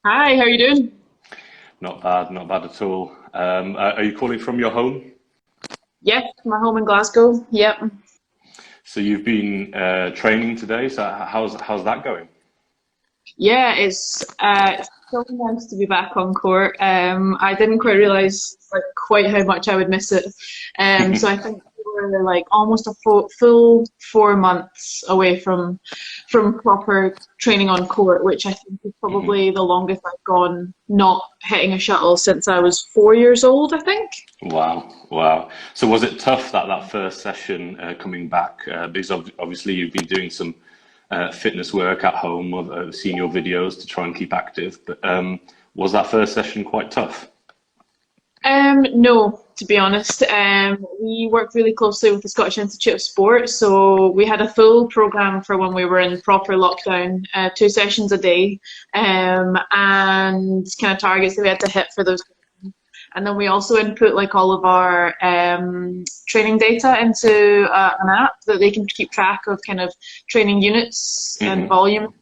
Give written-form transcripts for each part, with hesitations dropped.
Hi, how are you doing? Not bad at all. Are you calling from your home? Yes, my home in Glasgow. Yep. So you've been training today. So how's that going? Yeah, it's so nice to be back on court. I didn't quite realize like quite how much I would miss it. So I think we're like almost a full 4 months away from proper training on court, which I think is Mhm. probably the longest I've gone not hitting a shuttle since I was 4 years old, I think. Wow, wow. So was it tough that first session coming back? Because obviously you've been doing some fitness work at home. I've seen your videos to try and keep active. But was that first session quite tough? No, to be honest. We worked really closely with the Scottish Institute of Sport, so we had a full program for when we were in proper lockdown, 2 sessions a day, and kind of targets that we had to hit for those. And then we also input like all of our training data into an app that they can keep track of kind of training units and Hmm. volume.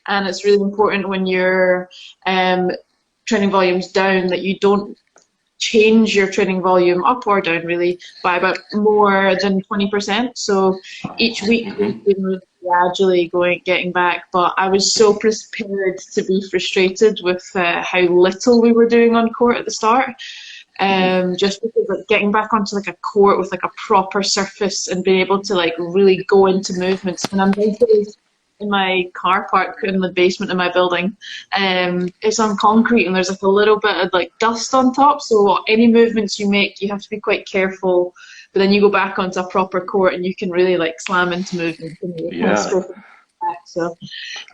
And it's really important when you're um, training volumes down that you don't change your training volume up or down really by about more than 20%. So each week we've Hmm. been really gradually getting back, but I was so prepared to be frustrated with how little we were doing on court at the start. Hmm. Just because like getting back onto like a court with like a proper surface and being able to like really go into movements. And I'm basically in my car park in the basement of my building. It's on concrete and there's like a little bit of like dust on top. So any movements you make, you have to be quite careful. But then you go back onto a proper court and you can really like slam into movements and you're kind of Yeah, scoping back. So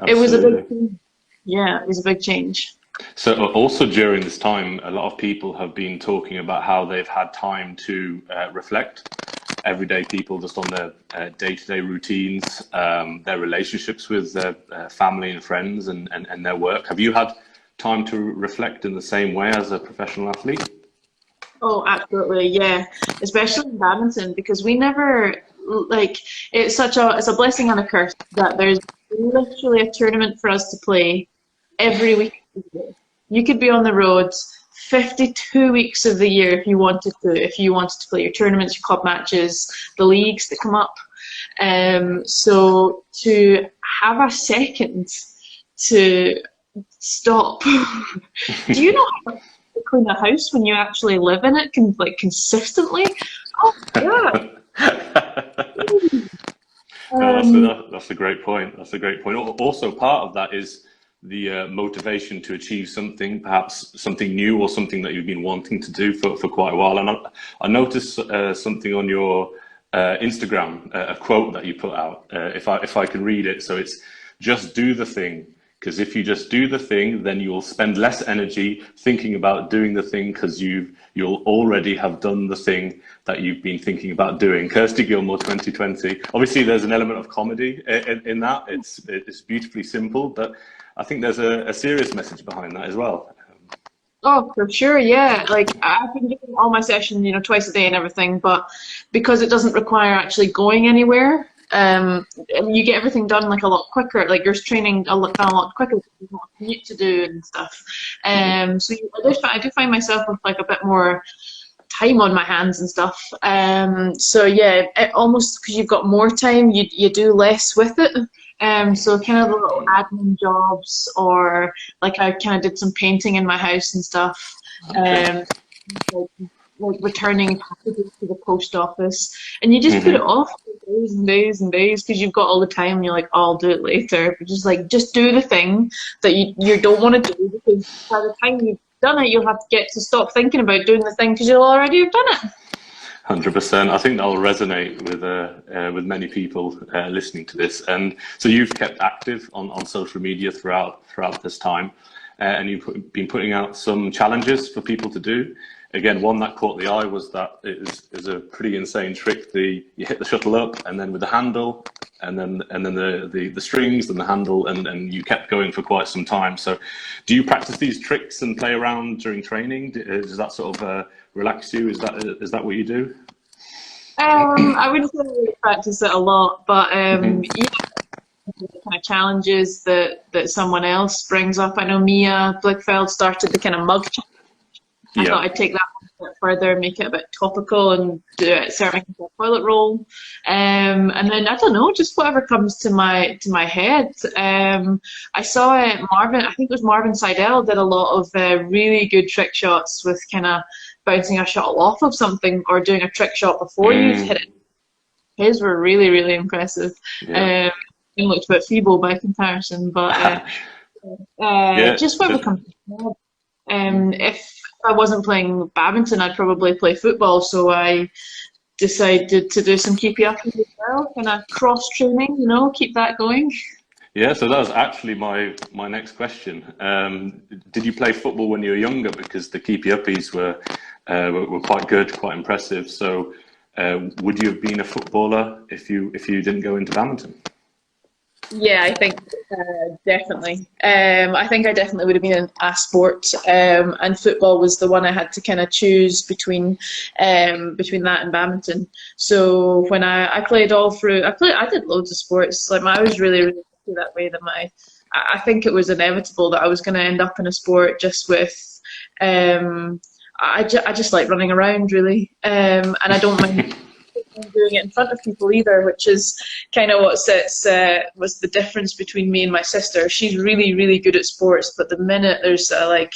it was a absolutely. yeah, it was a big change. So also during this time, a lot of people have been talking about how they've had time to reflect. Everyday people just on their day-to-day routines, their relationships with their family and friends and their work. Have you had time to reflect in the same way as a professional athlete? Oh, absolutely, yeah. Especially in badminton because we never like it's a blessing and a curse that there's literally a tournament for us to play every week of the year. You could be on the road 52 weeks of the year if you wanted to play your tournaments, your club matches, the leagues that come up. So to have a second to stop. Do you know how to clean a house when you actually live in it like consistently? Oh yeah. No, Um, that's a great point. That's a great point. Also, part of that is the motivation to achieve something, perhaps something new or something that you've been wanting to do for quite a while. And I noticed something on your Instagram, a quote that you put out. If I can read it, so it's just do the thing. Because if you just do the thing, then you will spend less energy thinking about doing the thing because you'll already have done the thing that you've been thinking about doing. Kirsty Gilmour, 2020. Obviously, there's an element of comedy in that. It's beautifully simple, but I think there's a serious message behind that as well. oh, for sure, yeah. Like I've been doing all my sessions, twice a day and everything, but because it doesn't require actually going anywhere, you get everything done like a lot quicker. Like your training done a lot quicker because there's not a commute to do and stuff. Mhm. I do find myself with like a bit more time on my hands and stuff. So yeah, almost because you've got more time, you do less with it. So kind of the little admin jobs, or like I kind of did some painting in my house and stuff. Okay. Um, like, like returning packages to the post office, and you just put it Hmm. off for days and days and days because you've got all the time. And you're like, oh, I'll do it later. But just do the thing that you don't want to do because by the time you've done it, you'll have to get to stop thinking about doing the thing because you'll already have done it. 100%. I think that'll resonate with many people listening to this. And so you've kept active on social media throughout this time, and been putting out some challenges for people to do. Again, one that caught the eye was that it is a pretty insane trick. You hit the shuttle up, and then with the handle, and then the strings and the handle, and you kept going for quite some time. So, do you practice these tricks and play around during training? Does that sort of relax you? Is that what you do? I wouldn't say I really practice it a lot, but Hmm. yeah, kind of challenges that someone else brings up. I know Mia Blickfeld started the kind of mug challenge. I thought I'd take that one a bit further, make it a bit topical, and do it, serve it into a toilet roll. And then I don't know, just whatever comes to my head. I saw Marvin. I think it was Marvin Seidel did a lot of really good trick shots with kind of bouncing a shuttle off of something or doing a trick shot before you've hit it. His were really, really impressive. Yeah. He looked a bit feeble by comparison, but just whatever comes to my head. If I wasn't playing badminton, I'd probably play football. So I decided to do some keepy up as well, kind of cross training, keep that going. Yeah, so that was actually my next question. Did you play football when you were younger? Because the keepy uppies were quite good, quite impressive. So would you have been a footballer if you didn't go into badminton? Yeah, I think definitely. I think I definitely would have been in a sport, and football was the one I had to kind of choose between that and badminton. So when I played all through, I did loads of sports. Like I was really, really lucky that way. That I think it was inevitable that I was going to end up in a sport just with. I just like running around really, and I don't mind doing it in front of people either, which is kind of what was the difference between me and my sister. She's really, really good at sports, but the minute there's like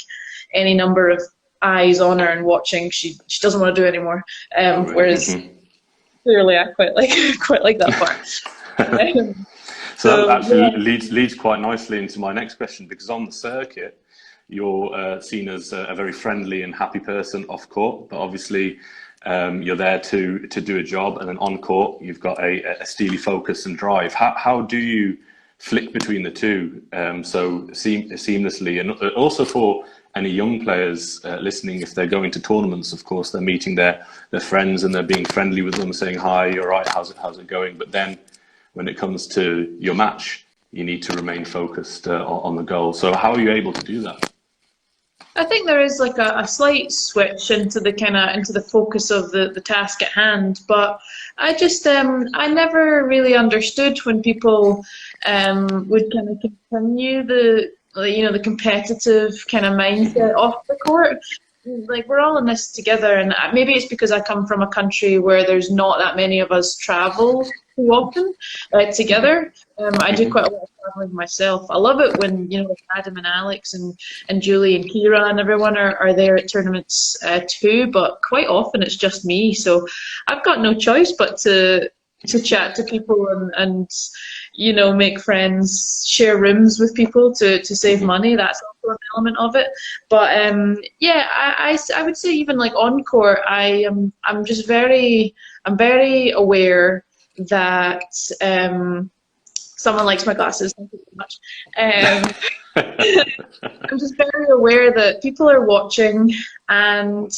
any number of eyes on her and watching, she doesn't want to do it anymore. Whereas clearly I quite like that part. So that actually leads quite nicely into my next question, because on the circuit you're seen as a very friendly and happy person off court, but obviously you're there to do a job, and then on court you've got a steely focus and drive. How do you flick between the two so seamlessly? And also for any young players listening, if they're going to tournaments, of course they're meeting their friends and they're being friendly with them, saying hi, you're right, how's it going? But then when it comes to your match, you need to remain focused on the goal. So how are you able to do that? I think there is like a slight switch into the focus of the task at hand, but I just I never really understood when people would kind of continue the competitive kind of mindset off the court. Like we're all in this together, and maybe it's because I come from a country where there's not that many of us travel too often together. I do quite a lot of traveling myself. I love it when Adam and Alex and Julie and Kira and everyone are there at tournaments too. But quite often it's just me, so I've got no choice but to chat to people and make friends, share rooms with people to save money. That's also an element of it. But I would say even like on court, I'm very aware that someone likes my glasses. Thank you very much. I'm just very aware that people are watching, and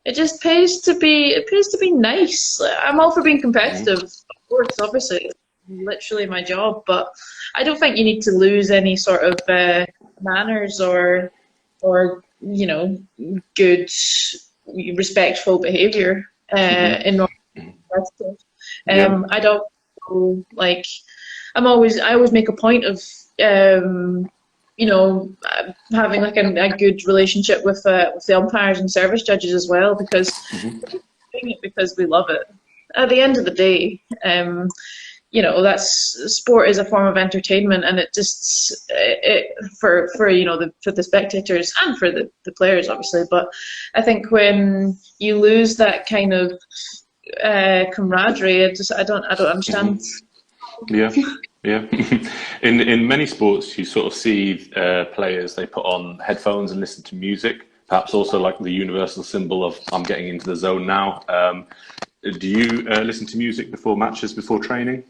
it just pays to be nice. I'm all for being competitive, of course, obviously. It's literally my job, but I don't think you need to lose any sort of manners or good, respectful behaviour in order to be competitive. I don't like. I always make a point of having like a good relationship with the umpires and service judges as well, because we're doing it because we love it. At the end of the day, that's sport is a form of entertainment, and it just for the spectators and for the players obviously. But I think when you lose that kind of camaraderie, I don't understand. Yeah. In many sports, you sort of see players, they put on headphones and listen to music, perhaps also like the universal symbol of I'm getting into the zone now. Do you listen to music before matches, before training?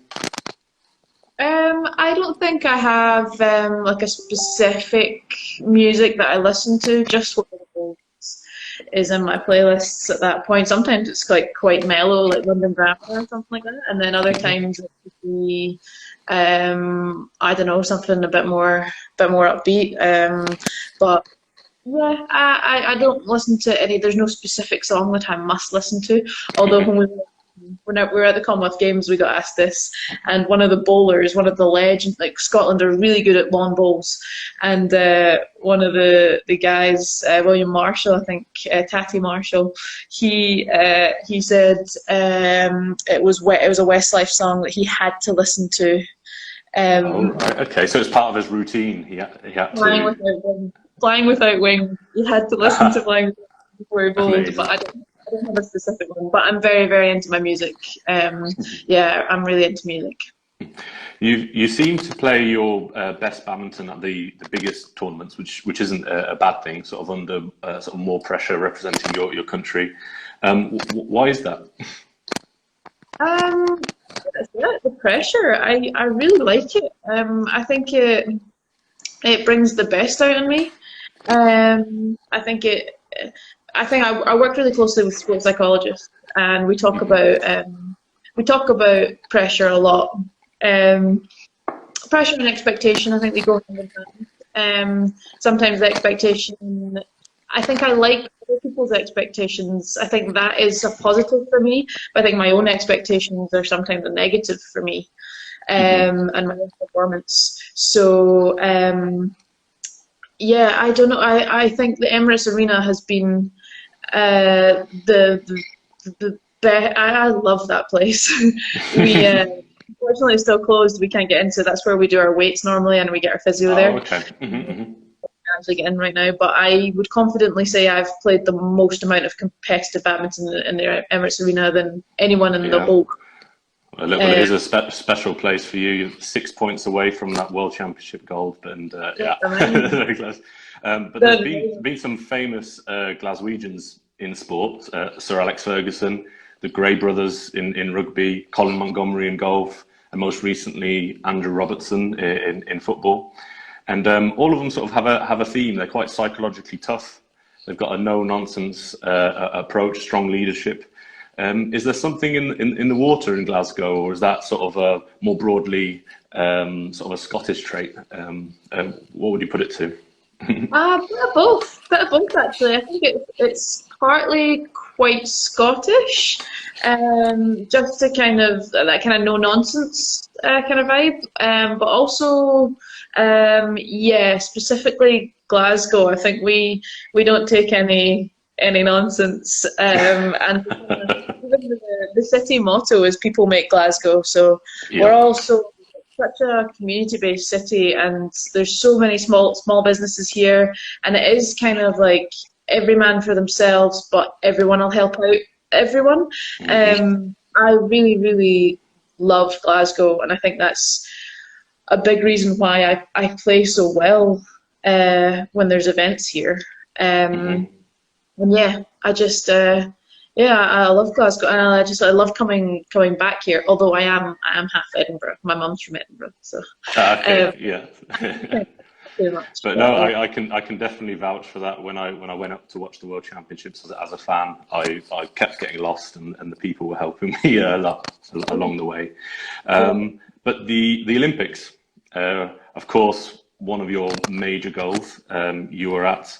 I don't think I have like a specific music that I listen to, just whatever is in my playlists at that point. Sometimes it's quite mellow, like London Grammar or something like that, and then other times it could be I don't know, something a bit more upbeat. But yeah, I don't listen to any. There's no specific song that I must listen to. Although when we were when we were at the Commonwealth Games, we got asked this, and one of the bowlers, one of the legends, like Scotland are really good at long bowls, and one of the guys, William Marshall, I think, Tatty Marshall, he said it was a Westlife song that he had to listen to. Right. Okay, so it's part of his routine. He had to. Flying Without Wings. You had to listen to Flying Without Wings before he bowled, Amazing. but I don't have a specific one. But I'm very, very into my music. Yeah, I'm really into music. You seem to play your best badminton at the biggest tournaments, which isn't a bad thing. Sort of under sort of more pressure, representing your country. Why is that? The pressure. I really like it. I think it brings the best out in me. I think I work really closely with sports psychologists, and we talk about pressure a lot. Pressure and expectation, I think they go hand in hand. Sometimes the expectation, I think I like other people's expectations. I think that is a positive for me, but I think my own expectations are sometimes a negative for me, and my own performance. So, yeah, I don't know. I think the Emirates Arena has been the best. I love that place. We unfortunately it's still closed. We can't get into. That's where we do our weights normally, and we get our physio there. Okay. Actually get in right now, but I would confidently say I've played the most amount of competitive badminton in the Emirates Arena than anyone in the whole. Well, it is a special place for you. You're 6 points away from that World Championship gold, and yeah, very close. But there's been some famous Glaswegians in sport. Sir Alex Ferguson, the Gray brothers in rugby, Colin Montgomery in golf, and most recently Andrew Robertson in football. And all of them sort of have a theme. They're quite psychologically tough. They've got a no-nonsense approach, strong leadership. Is there something in the water in Glasgow, or is that sort of a more broadly sort of a Scottish trait? What would you put it to? Bit of both actually. I think it's partly quite Scottish, just to kind of that kind of no nonsense kind of vibe, but also yeah, specifically Glasgow. I think we don't take any nonsense, and even the city motto is "People make Glasgow." So we're also such a community-based city, and there's so many small businesses here, and it is kind of like every man for themselves, but everyone will help out everyone. I really, really love Glasgow, and I think that's a big reason why I play so well when there's events here. And yeah, I just I love Glasgow, and I love coming back here. Although I am half Edinburgh. My mum's from Edinburgh, so yeah. But no, I can definitely vouch for that. When I went up to watch the World Championships as a fan, I kept getting lost, and the people were helping me a lot along the way. But the Olympics, of course, one of your major goals. You were at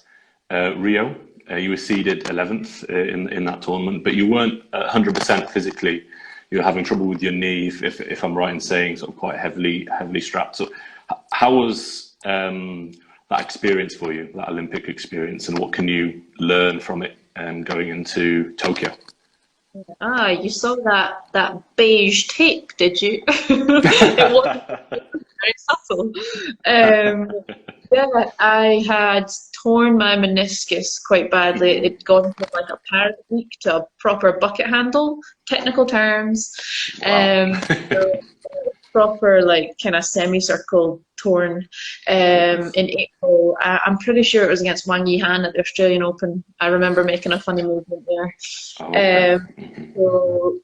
Rio. You were seeded 11th in that tournament, but you weren't 100% physically. You were having trouble with your knee, if I'm right in saying, sort of quite heavily strapped. So, how was that experience for you, that Olympic experience, and what can you learn from it going into Tokyo? You saw that beige tape, did you? It wasn't very subtle. Yeah, I had torn my meniscus quite badly. It'd gone from like a paralytic to a proper bucket handle, technical terms. Wow. So proper like kind of semicircle torn in April. I'm pretty sure it was against Wang Yihan at the Australian Open. I remember making a funny movement there. So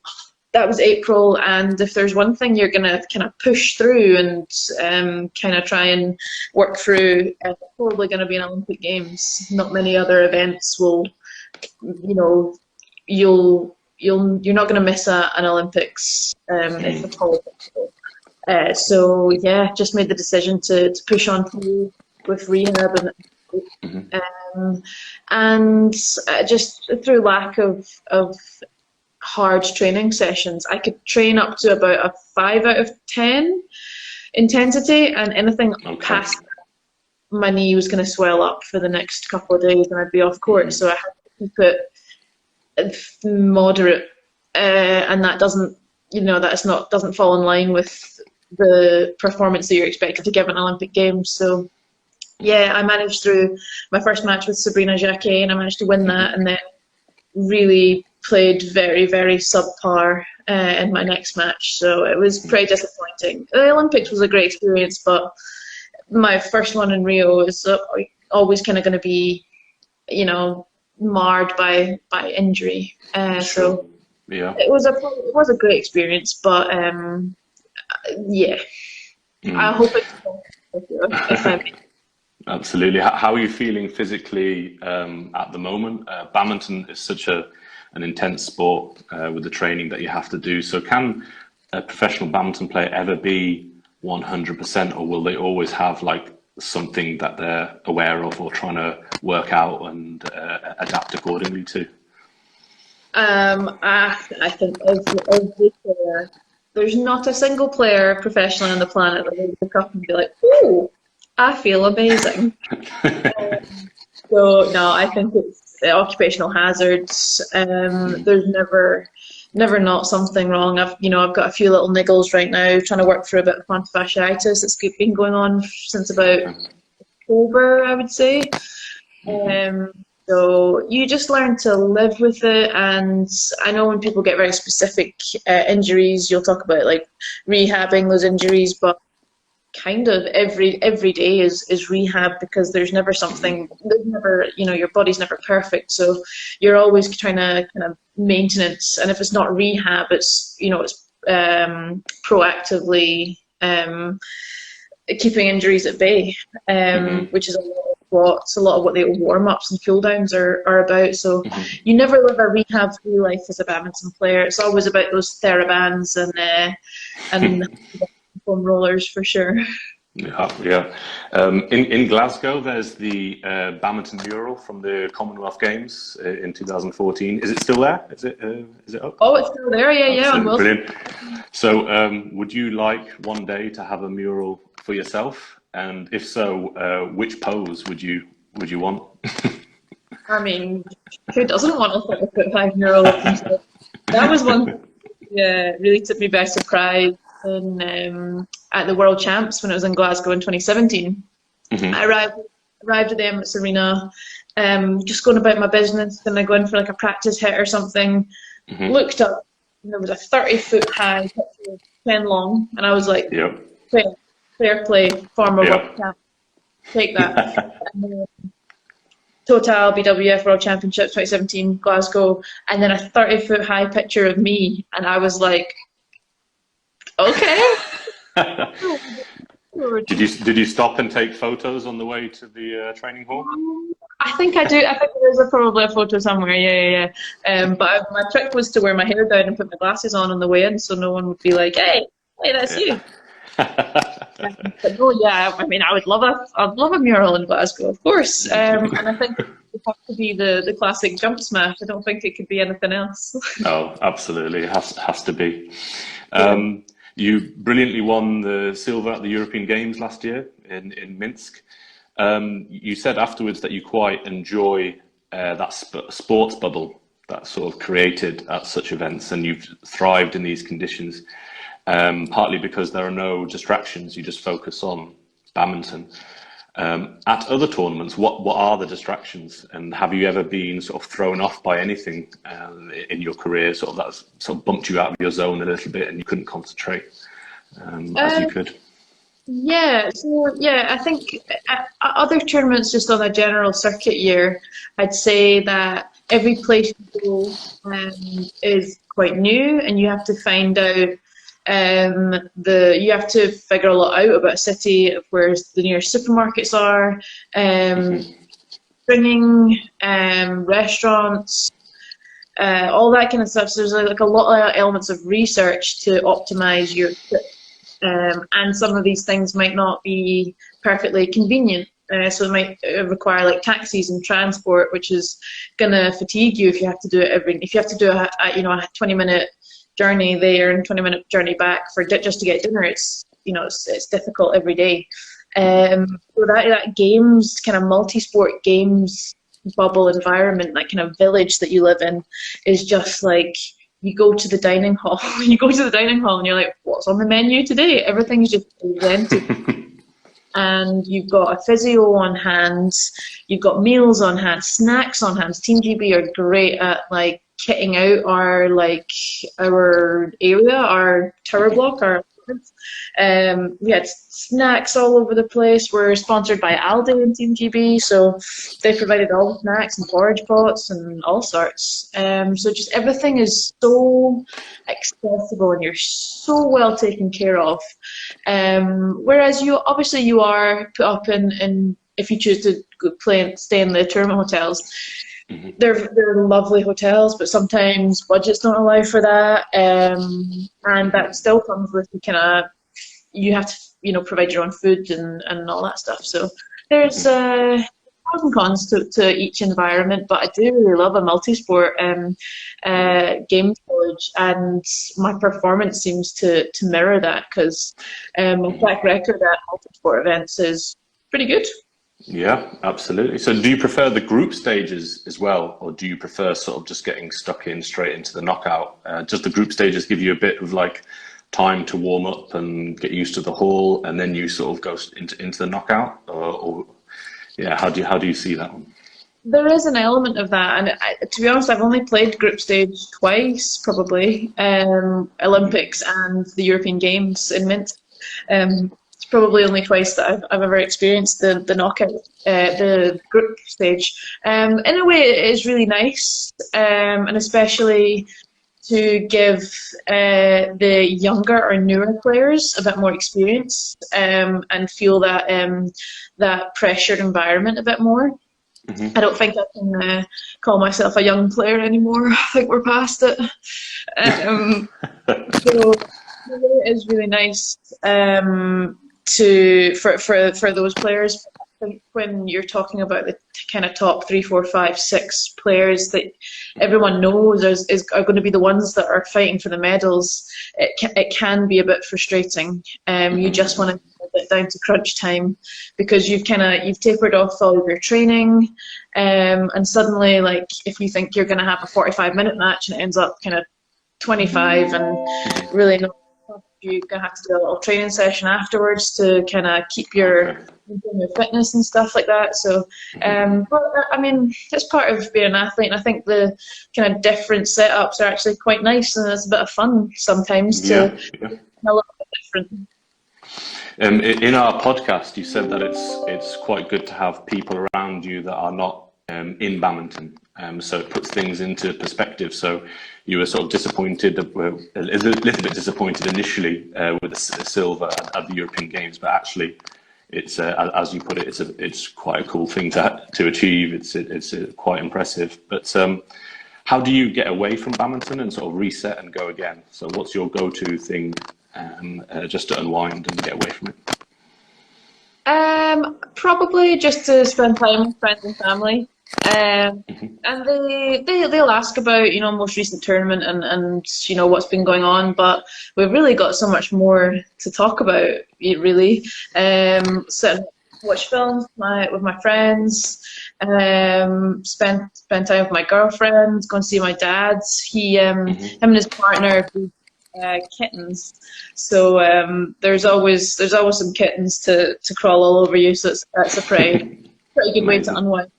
that was April, and if there's one thing you're gonna kind of push through and kind of try and work through, it's probably going to be an Olympic Games. Not many other events will, you're not going to miss an Olympics if at all possible. So yeah, just made the decision to push on through with rehab and just through lack of hard training sessions. I could train up to about a 5 out of 10 intensity, and anything past that, my knee was going to swell up for the next couple of days and I'd be off court. So I had to keep it moderate, and that doesn't, doesn't fall in line with the performance that you're expected to give in Olympic Games. So yeah, I managed through my first match with Serena Jacquet, and I managed to win that, and then really played very, very subpar in my next match. So it was pretty disappointing. The Olympics was a great experience, but my first one in Rio is always kind of going to be, marred by injury. So yeah, it was a great experience, but yeah, I hope it's Absolutely. How are you feeling physically at the moment? Badminton is such an intense sport with the training that you have to do. So can a professional badminton player ever be 100%, or will they always have like something that they're aware of or trying to work out and adapt accordingly to? I think every player, there's not a single player professionally on the planet that will look up and be like, oh, I feel amazing. So no, I think it's occupational hazards. There's never not something wrong. I've got a few little niggles right now, trying to work through a bit of plantar fasciitis that's been going on since about October, I would say. So you just learn to live with it, and I know when people get very specific injuries, you'll talk about like rehabbing those injuries, but kind of every day is rehab, because there's never your body's never perfect, so you're always trying to kind of maintenance, and if it's not rehab, it's proactively keeping injuries at bay, which is a lot of what the warm-ups and cool-downs are about. So you never live a rehab-free life as a badminton player. It's always about those TheraBands and foam rollers for sure. Yeah. In Glasgow, there's the Badminton mural from the Commonwealth Games in 2014. Is it still there? Is it up? Oh, it's still there. Yeah. Brilliant. So, would you like one day to have a mural for yourself? And if so, which pose would you want? I mean, who doesn't want a 5-foot-5 mural of himself? That was one. Yeah, really took me by surprise. At the World Champs when it was in Glasgow in 2017. I arrived at them at Serena, just going about my business, and I go in for like a practice hit or something. Looked up, and there was a 30-foot high picture of Ken Long, and I was like, fair play, former World Champ, take that. Total BWF World Championships 2017 Glasgow, and then a 30-foot high picture of me, and I was like, okay. Did you stop and take photos on the way to the training hall? I think I do. I think there's probably a photo somewhere. Yeah. But my trick was to wear my hair down and put my glasses on the way in, so no one would be like, "Hey, that's you." But no, yeah. I mean, I'd love a mural in Glasgow, of course. And I think it would have to be the classic jump smash. I don't think it could be anything else. Oh, absolutely, it has to be. You brilliantly won the silver at the European Games last year in Minsk. You said afterwards that you quite enjoy that sports bubble that's sort of created at such events, and you've thrived in these conditions, partly because there are no distractions. You just focus on badminton. At other tournaments, what are the distractions, and have you ever been sort of thrown off by anything in your career, sort of that's sort of bumped you out of your zone a little bit and you couldn't concentrate as you could? Yeah, so I think at other tournaments, just on a general circuit year, I'd say that every place you go is quite new, and you have to find out. You have to figure a lot out about a city, of where the nearest supermarkets are, springing, restaurants, all that kind of stuff. So there's like a lot of elements of research to optimize your trip, and some of these things might not be perfectly convenient. So it might require like taxis and transport, which is gonna fatigue you if you have to do it if you have to do a 20-minute journey there and 20-minute journey back for just to get dinner. It's difficult every day. So that games, kind of multi-sport games bubble environment, that kind of village that you live in, is just like, you go to the dining hall, and you're like, what's on the menu today? Everything's just presented. And you've got a physio on hand, you've got meals on hand, snacks on hand. Team GB are great at like kitting out our area, our tower block, we had snacks all over the place. We're sponsored by Aldi and Team GB, so they provided all the snacks and porridge pots and all sorts. So just everything is so accessible and you're so well taken care of. Whereas you are put up in if you choose to go play and stay in the tournament hotels. Mm-hmm. They're lovely hotels, but sometimes budgets don't allow for that, and that still comes with you have to provide your own food and all that stuff. So there's pros and cons to each environment, but I do really love a multi-sport game college, and my performance seems to mirror that, because my track record at multi-sport events is pretty good. Yeah, absolutely. So do you prefer the group stages as well, or do you prefer sort of just getting stuck in straight into the knockout? Does the group stages give you a bit of like time to warm up and get used to the hall, and then you sort of go into the knockout, or how do you see that one? There is an element of that, and to be honest, I've only played group stage twice, probably, Olympics and the European Games in Mint. It's probably only twice that I've ever experienced the knockout, the group stage. In a way, it is really nice, and especially to give the younger or newer players a bit more experience, and feel that pressured environment a bit more. Mm-hmm. I don't think I can call myself a young player anymore. I think we're past it. So it is really nice for those players. I think when you're talking about the kind of top 3, 4, 5, 6 players that everyone knows are going to be the ones that are fighting for the medals, it can be a bit frustrating. You just want to get down to crunch time, because you've tapered off all of your training, and suddenly, like, if you think you're going to have a 45-minute match and it ends up kind of 25, and really not, you're going to have to do a little training session afterwards to kind of keep your fitness and stuff like that. So, but I mean, it's part of being an athlete, and I think the kind of different setups are actually quite nice, and it's a bit of fun sometimes to a little bit different. In our podcast, you said that it's quite good to have people around you that are not in badminton, so it puts things into perspective. So you were sort of disappointed, a little bit disappointed initially with the silver at the European Games, but actually, it's as you put it, it's quite a cool thing to achieve. It's quite impressive. But how do you get away from badminton and sort of reset and go again? So what's your go-to thing just to unwind and get away from it? Probably just to spend time with friends and family. And they'll ask about most recent tournament and what's been going on, but we've really got so much more to talk about. Really, watch films with my friends, spend time with my girlfriend, go and see my dad. Him and his partner do kittens, so there's always some kittens to crawl all over you. So that's a pretty good way to unwind.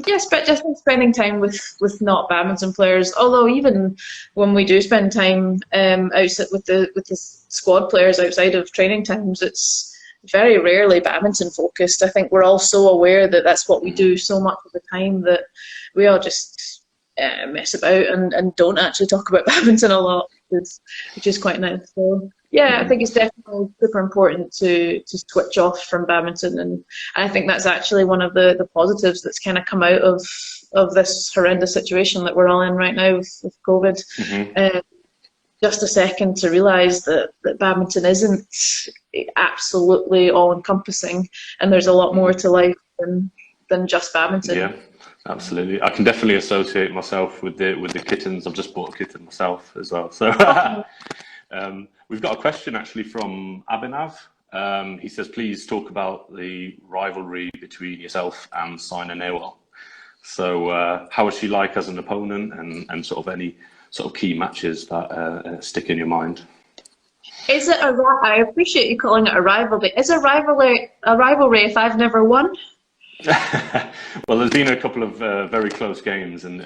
Just spending time with not badminton players. Although even when we do spend time outside with the squad players outside of training times, it's very rarely badminton focused. I think we're all so aware that that's what we do so much of the time that we all just mess about and don't actually talk about badminton a lot, which is quite nice. So I think it's definitely super important to switch off from badminton, and I think that's actually one of the positives that's kind of come out of this horrendous situation that we're all in right now with COVID. just a second to realise that badminton isn't absolutely all-encompassing, and there's a lot more to life than just badminton. Yeah, absolutely. I can definitely associate myself with the kittens. I've just bought a kitten myself as well. So we've got a question actually from Abhinav. He says, please talk about the rivalry between yourself and Saina Nehwal. So how is she like as an opponent, and sort of any sort of key matches that stick in your mind? Is it I appreciate you calling it a rivalry. Is a rivalry if I've never won? Well, there's been a couple of very close games and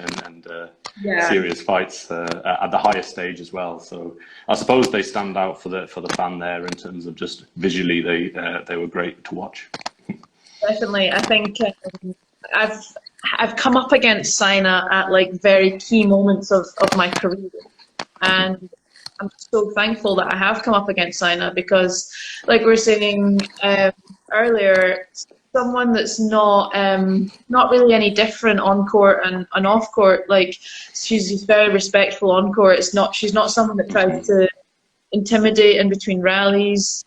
serious fights at the highest stage as well. So I suppose they stand out for the fan there in terms of just visually they were great to watch. Definitely, I think I've come up against Saina at like very key moments of my career, and I'm so thankful that I have come up against Saina, because, like we were saying earlier, someone that's not really any different on court and off court. Like, she's very respectful on court. She's not someone that tries to intimidate in between rallies.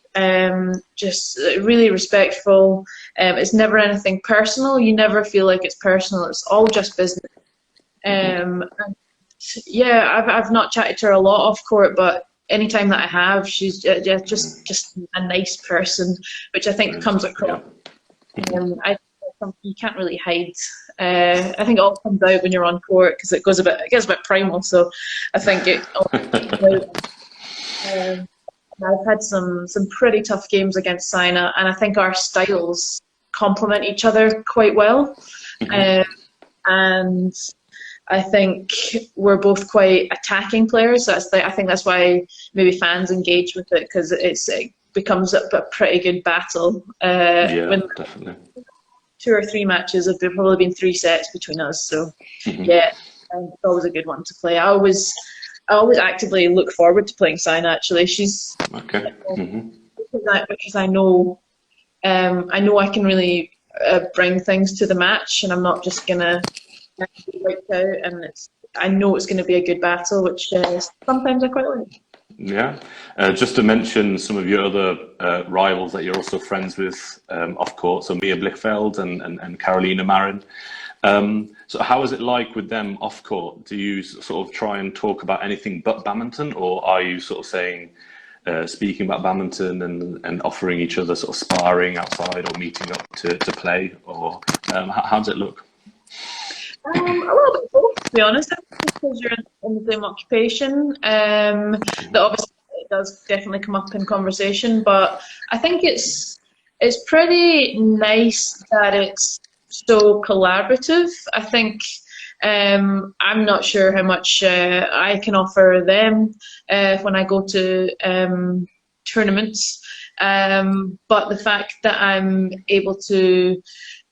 Just really respectful. It's never anything personal. You never feel like it's personal. It's all just business. And yeah, I've not chatted to her a lot off court, but anytime that I have, she's just a nice person, which I think comes across. You can't really hide. I think it all comes out when you're on court, because it gets a bit primal. So I think it all comes out. I've had some pretty tough games against Saina, and I think our styles complement each other quite well. And I think we're both quite attacking players. So I think that's why maybe fans engage with it, because it becomes a pretty good battle. Yeah, definitely. 2 or 3 matches have probably been 3 sets between us. So yeah, it's always a good one to play. I always actively look forward to playing Saina. Actually, she's okay. Because I know I can really bring things to the match, and I'm not just gonna be wiped out. And I know it's going to be a good battle, which sometimes I quite like. Yeah, just to mention some of your other rivals that you're also friends with off court, so Mia Blichfeld and Carolina Marin. So how is it like with them off court? Do you sort of try and talk about anything but badminton, or are you sort of saying, speaking about badminton and offering each other sort of sparring outside or meeting up to play, or how does it look? A little bit both, to be honest. Because you're in the same occupation, that obviously it does definitely come up in conversation. But I think it's pretty nice that it's so collaborative. I think I'm not sure how much I can offer them when I go to tournaments, but the fact that I'm able to,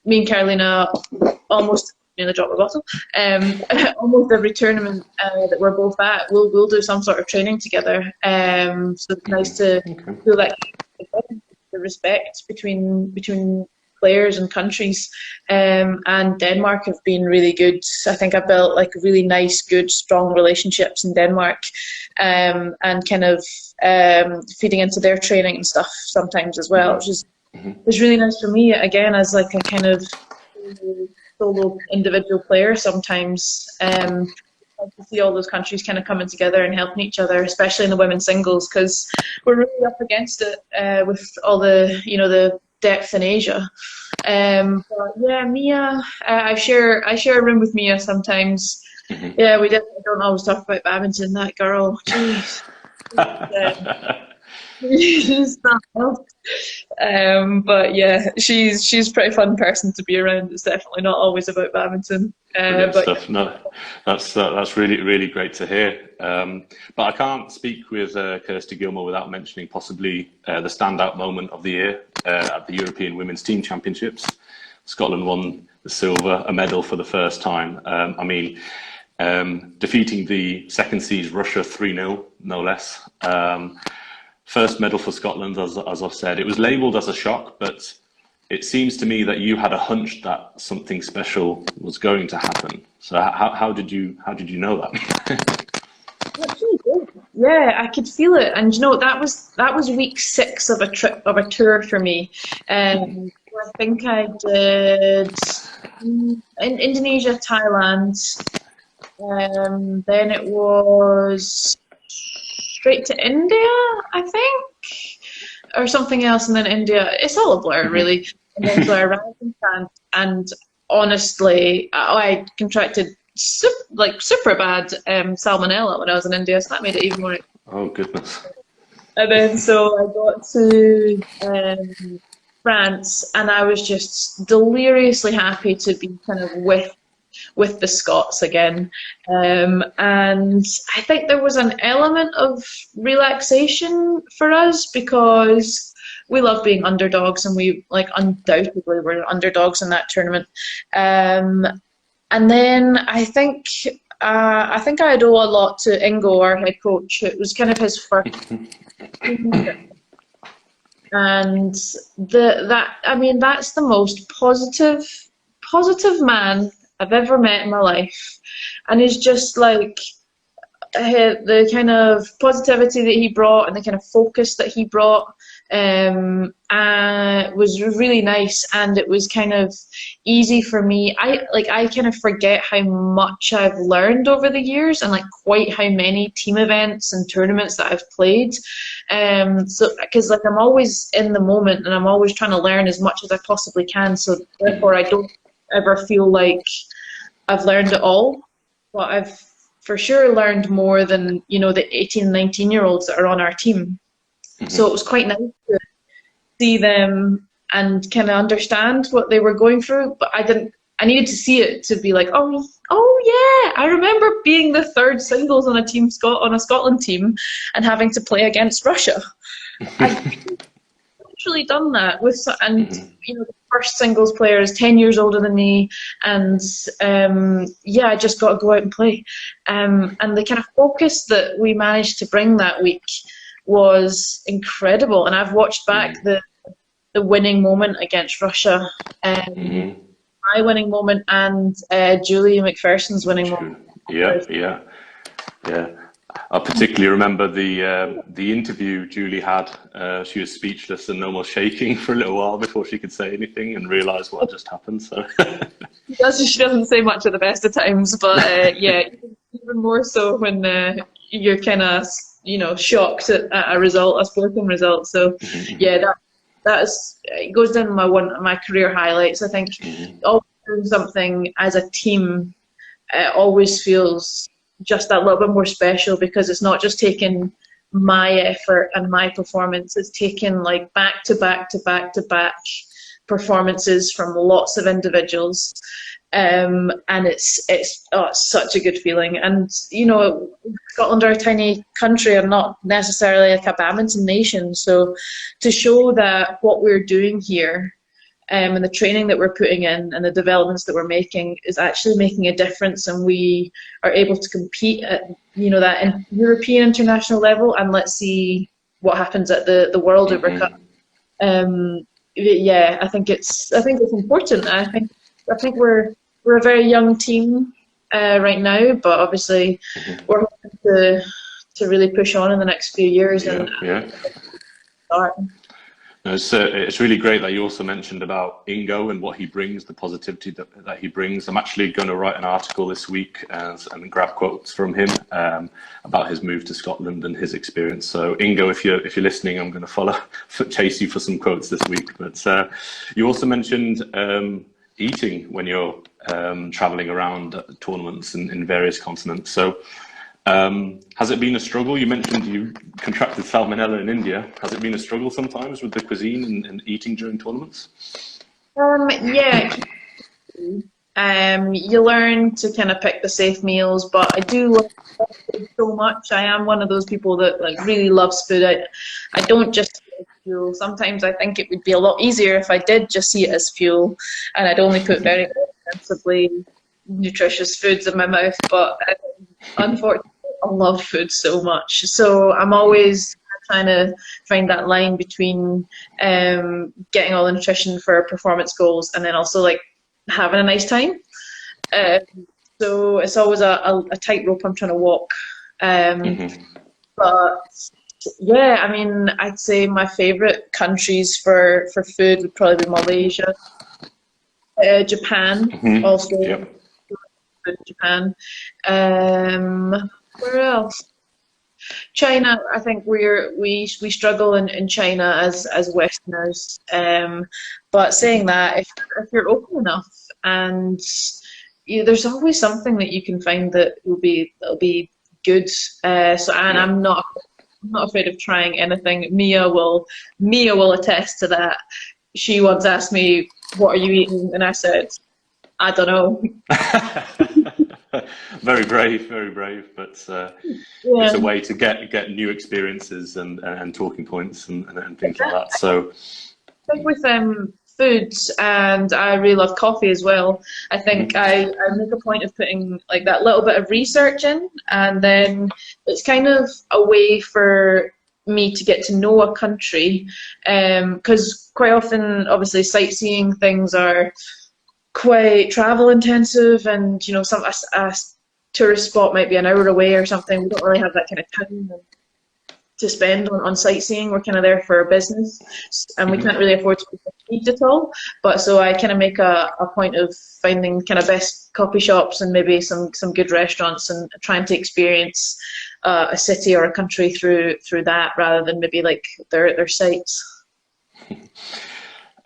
me and Carolina almost in the drop of a bottle, almost every tournament that we're both at, we'll do some sort of training together. So it's nice to feel that the respect between players and countries. And Denmark have been really good. I think I've built like really nice, good, strong relationships in Denmark, and kind of feeding into their training and stuff sometimes as well, which is really nice for me, again, as like a kind of solo individual player sometimes. To see all those countries kind of coming together and helping each other, especially in the women's singles, because we're really up against it with all the the depth in Asia. But yeah, Mia, I share a room with Mia sometimes. Yeah, we don't always talk about badminton. That girl, jeez. She's not else. But yeah, she's a pretty fun person to be around. It's definitely not always about badminton. But no, that's really great to hear. But I can't speak with Kirsty Gilmour without mentioning possibly the standout moment of the year at the European Women's Team Championships. Scotland won the silver, a medal for the first time. I mean, defeating the second seeds Russia 3-0, no less. First medal for Scotland, as I've said. It was labelled as a shock, but it seems to me that you had a hunch that something special was going to happen. So how did you know that? Yeah, I could feel it, and you know that was week 6 of a tour for me. I think I did in Indonesia, Thailand. Then it was straight to India, I think, or something else, and then India. It's all a blur, really. And then so I arrived in France, and honestly, I contracted super bad salmonella when I was in India, so that made it even more. Oh goodness. And then so I got to France, and I was just deliriously happy to be kind of with the Scots again. And I think there was an element of relaxation for us because we love being underdogs, and we undoubtedly were underdogs in that tournament. And then I think I owe a lot to Ingo, our head coach. It was kind of his first and that's the most positive man I've ever met in my life, and he's just like the kind of positivity that he brought and the kind of focus that he brought was really nice, and it was kind of easy for me. I kind of forget how much I've learned over the years, and quite how many team events and tournaments that I've played. So because I'm always in the moment and I'm always trying to learn as much as I possibly can. So therefore I don't ever feel like I've learned it all, but I've for sure learned more than the 18, 19-year-olds that are on our team. So it was quite nice to see them and kind of understand what they were going through, but I needed to see it to be like, oh yeah, I remember being the third singles on a Scotland team and having to play against Russia. I've literally done that the first singles player is 10 years older than me, and I just got to go out and play. And the kind of focus that we managed to bring that week was incredible. And I've watched back the winning moment against Russia, my winning moment, and Julie McPherson's winning moment. Yeah. I particularly remember the interview Julie had. She was speechless and almost shaking for a little while before she could say anything and realise what had just happened. So she doesn't say much at the best of times, but even more so when you're kind of shocked at a sporting result. So that's it goes down one of my career highlights. I think always doing something as a team always feels just that little bit more special, because it's not just taking my effort and my performance, it's taking back to back performances from lots of individuals, and it's such a good feeling. And Scotland are a tiny country and not necessarily a badminton nation, so to show that what we're doing here and the training that we're putting in and the developments that we're making is actually making a difference, and we are able to compete at that European international level, and let's see what happens at the World Over Cup. I think it's important. I think we're a very young team right now, but obviously we're hoping to really push on in the next few years start. It's really great that you also mentioned about Ingo and what he brings, the positivity that he brings. I'm actually going to write an article this week and grab quotes from him about his move to Scotland and his experience. So Ingo, if you're listening, I'm going to chase you for some quotes this week. But you also mentioned eating when you're traveling around tournaments in various continents. So has it been a struggle? You mentioned you contracted salmonella in India. Has it been a struggle sometimes with the cuisine and eating during tournaments? You learn to kind of pick the safe meals, but I do love food so much. I am one of those people that really loves food. I don't just see it as fuel. Sometimes I think it would be a lot easier if I did just see it as fuel, and I'd only put very ostensibly nutritious foods in my mouth. But unfortunately, I love food so much, so I'm always trying to find that line between getting all the nutrition for performance goals and then also having a nice time. So it's always a tightrope I'm trying to walk. But yeah, I mean, I'd say my favorite countries for food would probably be Malaysia, Japan, also Yep. Japan. Where else? China. I think we struggle in China as Westerners. But saying that, if you're open enough and there's always something that you can find that'll be good. And Yeah. I'm not afraid of trying anything. Mia will attest to that. She once asked me, "What are you eating?" And I said, "I don't know." Very brave, very brave. But it's Yeah. a way to get new experiences and talking points and things like that. So I think with foods, and I really love coffee as well. I think I make a point of putting like that little bit of research in, and then it's kind of a way for me to get to know a country, because quite often, obviously, sightseeing things are quite travel intensive, and a tourist spot might be an hour away or something. We don't really have that kind of time to spend on sightseeing. We're kind of there for business, and we can't really afford to be fatigued at all. But so I kind of make a point of finding kind of best coffee shops and maybe some good restaurants, and trying to experience a city or a country through that, rather than maybe like their sites.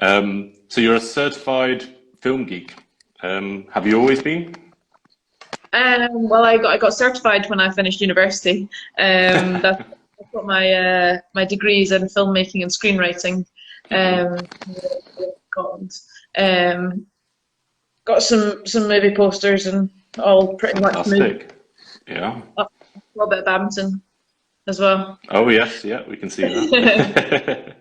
so you're a certified film geek. Have you always been? Well, I got certified when I finished university. That's I've got my degrees in filmmaking and screenwriting. In Scotland. Got some movie posters and all pretty much moved. Fantastic. Yeah. A little bit of badminton as well. Oh yes, yeah, we can see that.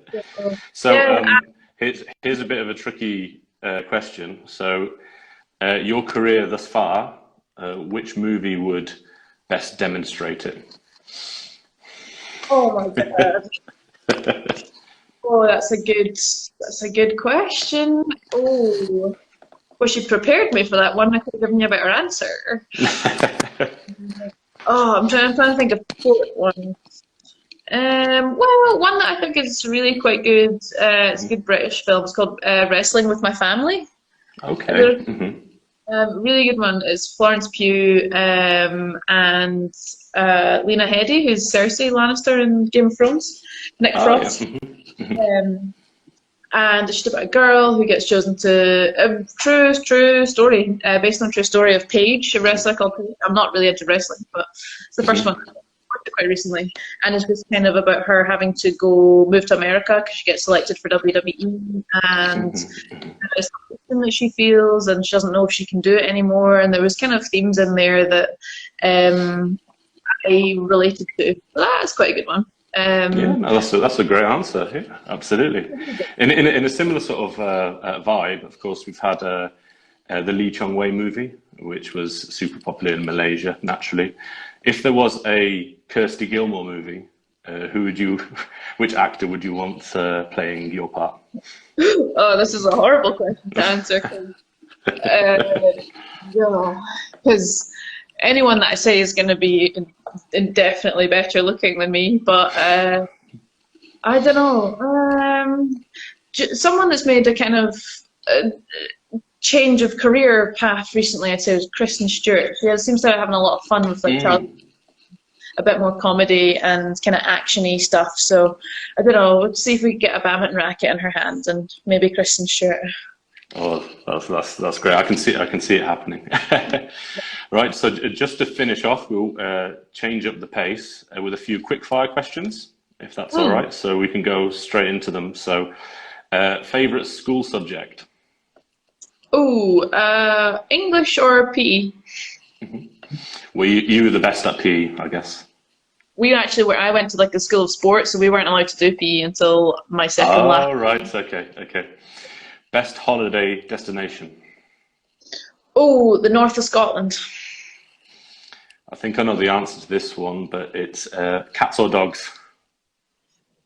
So Yeah, here's a bit of a tricky question. So your career thus far, which movie would best demonstrate it? oh my God. Oh, that's a good question. Oh, well, she prepared me for that one. I could have given you a better answer. Oh, I'm trying to think of fourth one. Well, one that I think is really quite good. It's a good British film. It's called Wrestling with My Family. Okay. Really good one. It's Florence Pugh and Lena Headey, who's Cersei Lannister in Game of Thrones. Nick Frost. And it's just about a girl who gets chosen to a true story, based on a true story of Paige, a wrestler called Paige. I'm not really into wrestling, but it's the first one I watched quite recently, and it's just kind of about her having to move to America because she gets selected for WWE, and there's something that she feels, and she doesn't know if she can do it anymore. And there was kind of themes in there that I related to. So that's quite a good one. Yeah, no, that's a great answer. Yeah, absolutely. In a similar sort of vibe, of course, we've had the Lee Chong Wei movie, which was super popular in Malaysia, naturally. If there was a Kirsty Gilmour movie, which actor would you want playing your part? Oh, this is a horrible question to answer. Yeah, because anyone that I say is going to be indefinitely better looking than me, but I don't know. Someone that's made a kind of change of career path recently, I'd say, was Kristen Stewart. She seems to be having a lot of fun with like a bit more comedy and kind of actiony stuff. So I don't know. Let's see if we can get a badminton racket in her hand, and maybe Kristen Stewart. Oh, that's great. I can see it happening. Right. So just to finish off, we'll change up the pace with a few quickfire questions, if that's all right. So we can go straight into them. So, favorite school subject? Oh, English or PE? Well, you were the best at PE, I guess. We actually were. I went to like the school of sports, so we weren't allowed to do PE until my second lap. Oh, right. Okay. Best holiday destination? Oh, the north of Scotland. I think I know the answer to this one, but it's cats or dogs?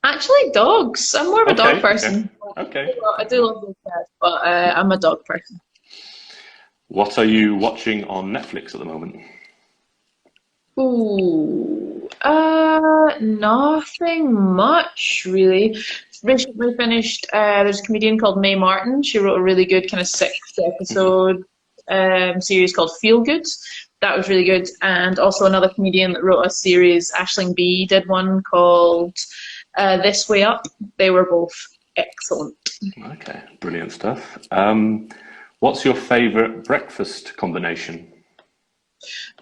Actually, dogs. I'm more of a dog person. Okay. I do love those cats, but I'm a dog person. What are you watching on Netflix at the moment? Ooh, nothing much really. Recently finished. There's a comedian called Mae Martin. She wrote a really good kind of 6 episode series called Feel Good. That was really good. And also another comedian that wrote a series, Aisling B, did one called This Way Up. They were both excellent. Okay, brilliant stuff. What's your favourite breakfast combination?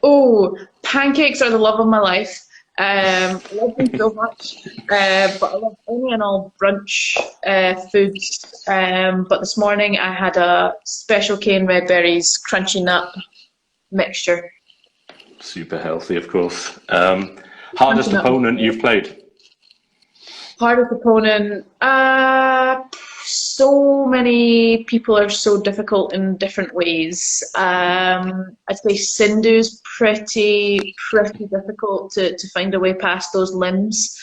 Oh, pancakes are the love of my life. I love them so much, but I love any and all brunch foods. But this morning I had a special cane red berries crunchy nut mixture. Super healthy, of course. Crunchy Hardest nut. opponent you've played? Hardest opponent. So many people are so difficult in different ways. I'd say Sindhu's pretty difficult to find a way past those limbs.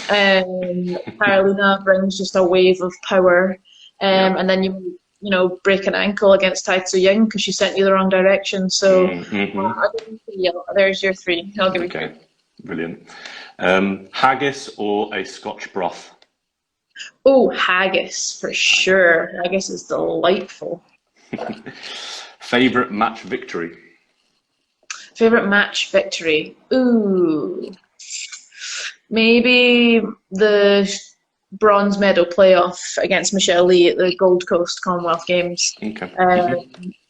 Carolina brings just a wave of power, Yeah. and then you know break an ankle against Tai Tzu Ying because she sent you the wrong direction. So Mm-hmm. I'll give you three. There's your three. I'll give you three. Okay, brilliant. Haggis or a Scotch broth? Oh, haggis for sure. Haggis is delightful. Favorite match victory? Favorite match victory? Ooh, maybe the bronze medal playoff against Michelle Lee at the Gold Coast Commonwealth Games. Okay.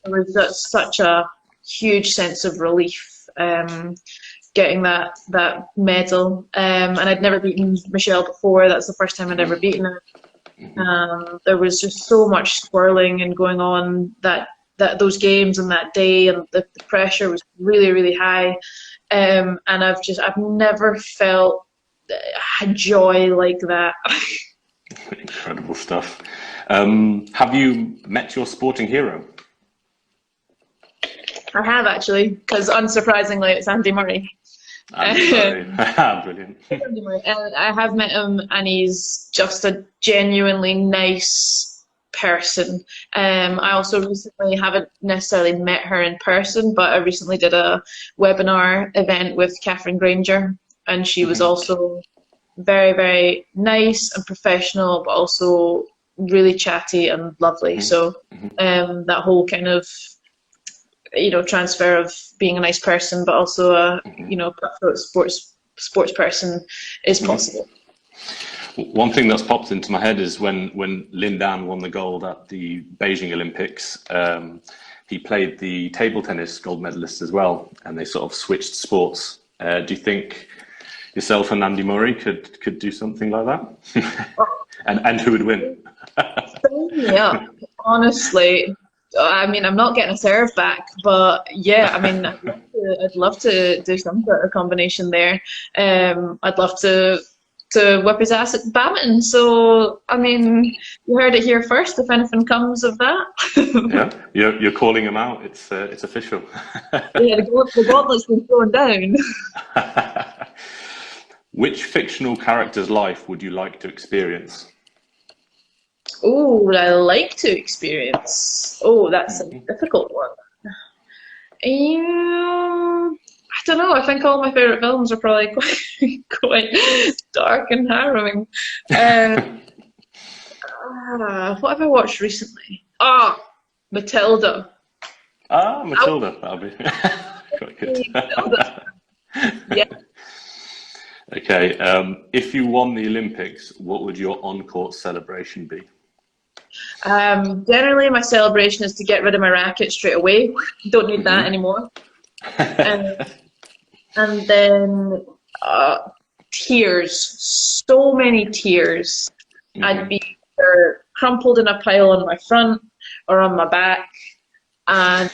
It was such a huge sense of relief getting that medal. And I'd never beaten Michelle before. That's the first time I'd ever beaten her. There was just so much swirling and going on that those games and that day, and the pressure was really high. And I've never felt joy like that. Incredible stuff. Have you met your sporting hero? I have actually, because unsurprisingly, it's Andy Murray. Andy Murray. Brilliant. And I have met him, and he's just a genuinely nice person. I also recently haven't necessarily met her in person, but I recently did a webinar event with Catherine Granger, and she was also very nice and professional, but also really chatty and lovely. So that whole kind of transfer of being a nice person, but also a cutthroat sports person is possible. One thing that's popped into my head is when Lin Dan won the gold at the Beijing Olympics, he played the table tennis gold medalist as well, and they sort of switched sports. Do you think yourself and Andy Murray could do something like that? and who would win? Yeah, honestly. I mean, I'm not getting a serve back, but yeah, I mean, I'd love to do some sort of combination there. I'd love to whip his ass at badminton. So, I mean, you heard it here first. If anything comes of that, yeah, you're calling him out. It's official. Yeah, the gauntlet's been thrown down. Which fictional character's life would you like to experience? Oh, would I like to experience? Oh, that's a difficult one. I don't know. I think all my favourite films are probably quite dark and harrowing. What have I watched recently? Matilda. Matilda. That'll be quite good. Matilda. Yeah. Okay. If you won the Olympics, what would your on-court celebration be? Generally, my celebration is to get rid of my racket straight away. Don't need that anymore. And then tears, so many tears. I'd be either crumpled in a pile on my front or on my back, and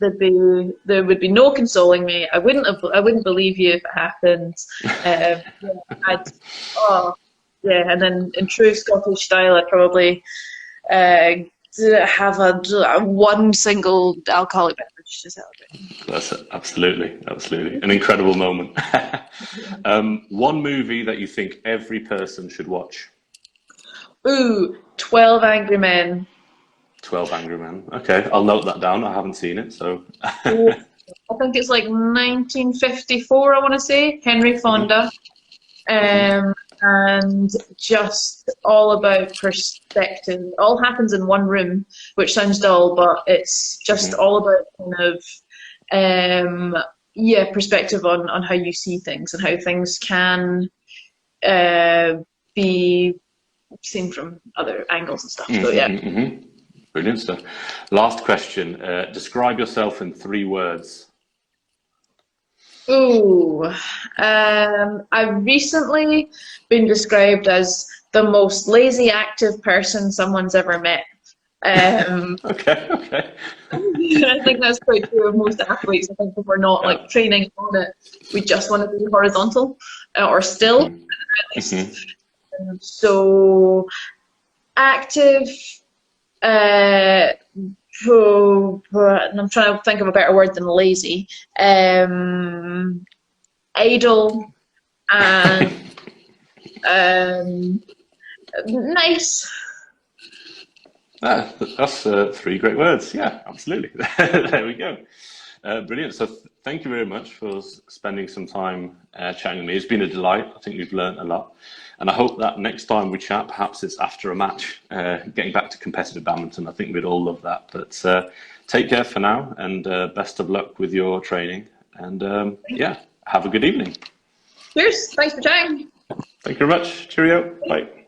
there would be no consoling me. I wouldn't believe you if it happened. And then in true Scottish style, I'd probably have a one single alcoholic beverage to celebrate. That's it. Absolutely an incredible moment. One movie that you think every person should watch? 12 Angry Men. 12 Angry Men. Okay, I'll note that down. I haven't seen it, so. I think it's like 1954, I want to say, Henry Fonda. And just all about perspective. It all happens in one room, which sounds dull, but it's just all about kind of perspective on how you see things and how things can be seen from other angles and stuff. So yeah. Brilliant stuff. Last question. Describe yourself in 3 words. Ooh, I've recently been described as the most lazy active person someone's ever met. Okay. I think that's quite true of most athletes. I think if we're not like training on it, we just want to be horizontal or still. At least. So active. And I'm trying to think of a better word than lazy. Idle and nice. That's 3 great words. Yeah, absolutely. There we go. Brilliant. So thank you very much for spending some time chatting with me. It's been a delight. I think we've learned a lot. And I hope that next time we chat, perhaps it's after a match, getting back to competitive badminton. I think we'd all love that. But take care for now, and best of luck with your training. And yeah, have a good evening. Cheers. Thanks for chatting. Thank you very much. Cheerio. Bye.